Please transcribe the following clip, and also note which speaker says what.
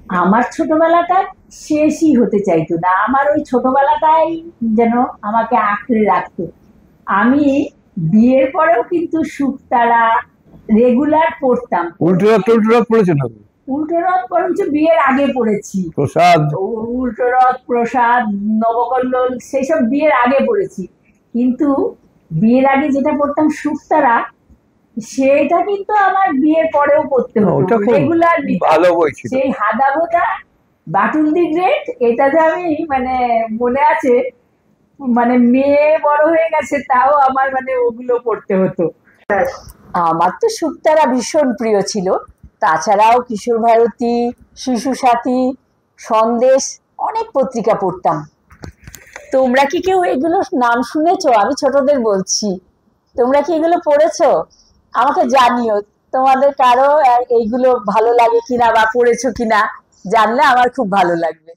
Speaker 1: আমার ছোটবেলাটা শেষই হতে চাইতো না। আমার ওই ছোটবেলাটাই যেন আমাকে আঁকড়ে রাখতো। আমি বিয়ের পরেও কিন্তু শুকতারা রেগুলার পড়তাম।
Speaker 2: উল্টো রথ টুল্টো রথ পড়েছেন আপনি?
Speaker 1: উল্টো রথ বরঞ্চ বিয়ের আগে পড়েছি।
Speaker 2: প্রসাদ।
Speaker 1: উল্টো রথ, প্রসাদ, নবকল্লোল সেইসব বিয়ের আগে পড়েছি। কিন্তু বিয়ের আগে যেটা পড়তাম শুকতারা, সেটা কিন্তু আমার বিয়ের পরেও পড়তে হতো
Speaker 2: ওটা খুব
Speaker 1: রেগুলার।
Speaker 2: ভালো বই ছিল।
Speaker 1: সেই হাদা ভোদা, বাটুল দি গ্রেট, এটা যে আমি মানে মনে আছে, মানে মেয়ে বড় হয়ে গেছে তাও আমার মানে ওগুলো পড়তে হতো। আমার তো শুকতারা ভীষণ প্রিয় ছিল। তাছাড়াও কিশোর ভারতী, শিশু সাথী, সন্দেশ, অনেক পত্রিকা পড়তাম। তোমরা কি কেউ এগুলোর নাম শুনেছো? আমি ছোটদের বলছি, তোমরা কি এগুলো পড়েছো? আমাকে জানিও তোমাদের কারো এইগুলো ভালো লাগে কিনা বা পড়েছো কিনা, জানলে আমার খুব ভালো লাগবে।